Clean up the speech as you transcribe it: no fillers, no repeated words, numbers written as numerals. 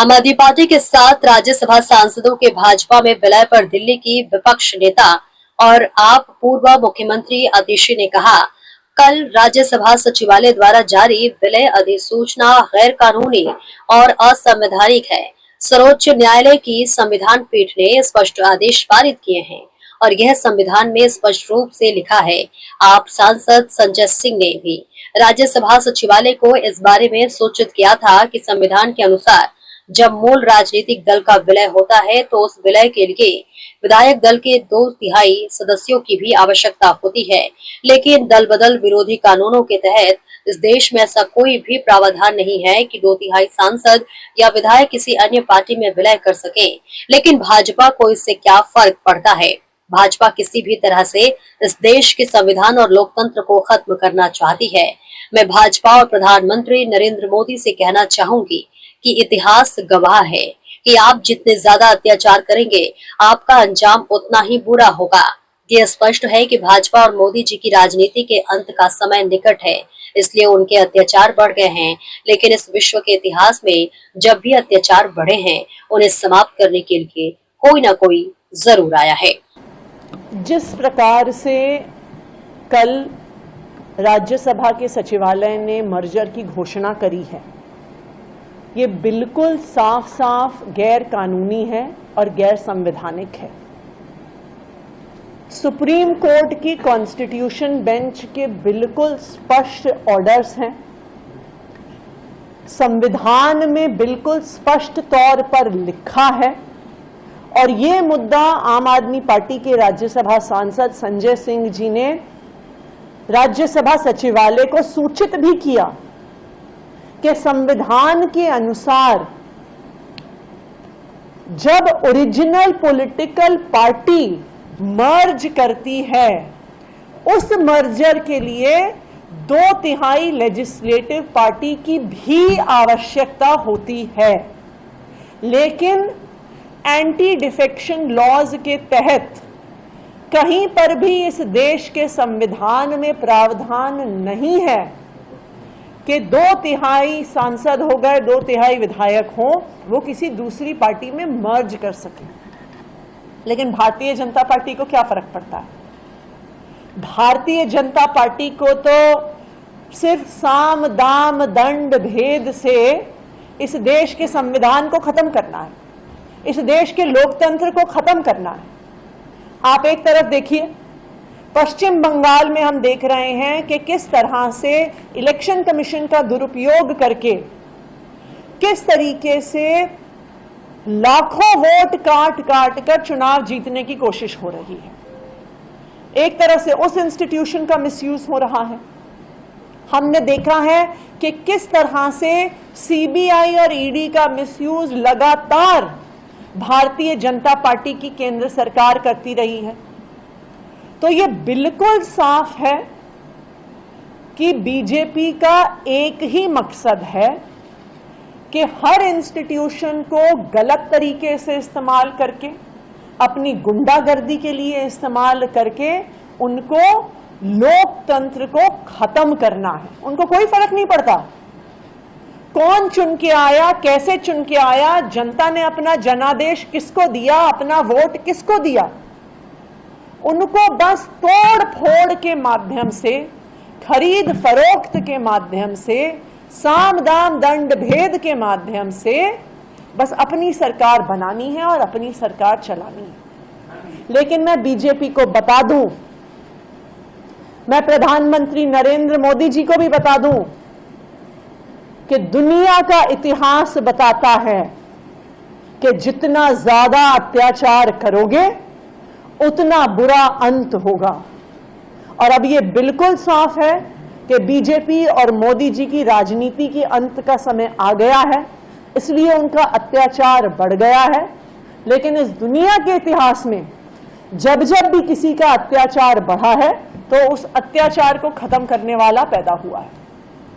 आम आदमी पार्टी के साथ राज्यसभा सांसदों के भाजपा में विलय पर दिल्ली की विपक्ष नेता और आप पूर्व मुख्यमंत्री आतिशी ने कहा, कल राज्यसभा सचिवालय द्वारा जारी विलय अधिसूचना गैर कानूनी और असंवैधानिक है। सर्वोच्च न्यायालय की संविधान पीठ ने स्पष्ट आदेश पारित किए हैं और यह संविधान में स्पष्ट रूप से लिखा है। आप सांसद संजय सिंह ने भी राज्यसभा सचिवालय को इस बारे में सूचित किया था कि संविधान के अनुसार जब मूल राजनीतिक दल का विलय होता है तो उस विलय के लिए विधायक दल के 2/3 सदस्यों की भी आवश्यकता होती है, लेकिन दल बदल विरोधी कानूनों के तहत इस देश में ऐसा कोई भी प्रावधान नहीं है कि 2/3 सांसद या विधायक किसी अन्य पार्टी में विलय कर सके। लेकिन भाजपा को इससे क्या फर्क पड़ता है? भाजपा किसी भी तरह से इस देश के संविधान और लोकतंत्र को खत्म करना चाहती है। मैं भाजपा और प्रधानमंत्री नरेंद्र मोदी से कहना चाहूंगी कि इतिहास गवाह है कि आप जितने ज्यादा अत्याचार करेंगे, आपका अंजाम उतना ही बुरा होगा। ये स्पष्ट है कि भाजपा और मोदी जी की राजनीति के अंत का समय निकट है, इसलिए उनके अत्याचार बढ़ गए हैं। लेकिन इस विश्व के इतिहास में जब भी अत्याचार बढ़े हैं, उन्हें समाप्त करने के लिए कोई ना कोई जरूर आया है। जिस प्रकार से कल राज्यसभा के सचिवालय ने मर्जर की घोषणा करी है, ये बिल्कुल साफ साफ गैर कानूनी है और गैर संवैधानिक है। सुप्रीम कोर्ट की कॉन्स्टिट्यूशन बेंच के बिल्कुल स्पष्ट ऑर्डर्स हैं। संविधान में बिल्कुल स्पष्ट तौर पर लिखा है और ये मुद्दा आम आदमी पार्टी के राज्यसभा सांसद संजय सिंह जी ने राज्यसभा सचिवालय को सूचित भी किया कि संविधान के अनुसार जब ओरिजिनल पॉलिटिकल पार्टी मर्ज करती है, उस मर्जर के लिए 2/3 लेजिस्लेटिव पार्टी की भी आवश्यकता होती है। लेकिन एंटी डिफेक्शन लॉज के तहत कहीं पर भी इस देश के संविधान में प्रावधान नहीं है कि 2/3 सांसद हो गए, 2/3 विधायक हो, वो किसी दूसरी पार्टी में मर्ज कर सके। लेकिन भारतीय जनता पार्टी को क्या फर्क पड़ता है? भारतीय जनता पार्टी को तो सिर्फ साम दाम दंड भेद से इस देश के संविधान को खत्म करना है, इस देश के लोकतंत्र को खत्म करना है। आप एक तरफ देखिए, पश्चिम बंगाल में हम देख रहे हैं कि किस तरह से इलेक्शन कमीशन का दुरुपयोग करके किस तरीके से लाखों वोट काट काट कर चुनाव जीतने की कोशिश हो रही है। एक तरह से उस इंस्टीट्यूशन का मिसयूज हो रहा है। हमने देखा है कि किस तरह से सीबीआई और ईडी का मिसयूज लगातार भारतीय जनता पार्टी की केंद्र सरकार करती रही है। तो ये बिल्कुल साफ है कि बीजेपी का एक ही मकसद है कि हर इंस्टीट्यूशन को गलत तरीके से इस्तेमाल करके, अपनी गुंडागर्दी के लिए इस्तेमाल करके उनको लोकतंत्र को खत्म करना है। उनको कोई फर्क नहीं पड़ता कौन चुन के आया, कैसे चुन के आया, जनता ने अपना जनादेश किसको दिया, अपना वोट किसको दिया। उनको बस तोड़ फोड़ के माध्यम से, खरीद फरोख्त के माध्यम से, साम दाम दंड भेद के माध्यम से बस अपनी सरकार बनानी है और अपनी सरकार चलानी है। लेकिन मैं बीजेपी को बता दूं, मैं प्रधानमंत्री नरेंद्र मोदी जी को भी बता दूं कि दुनिया का इतिहास बताता है कि जितना ज्यादा अत्याचार करोगे उतना बुरा अंत होगा। और अब ये बिल्कुल साफ है कि बीजेपी और मोदी जी की राजनीति के अंत का समय आ गया है, इसलिए उनका अत्याचार बढ़ गया है। लेकिन इस दुनिया के इतिहास में जब जब भी किसी का अत्याचार बढ़ा है तो उस अत्याचार को खत्म करने वाला पैदा हुआ है।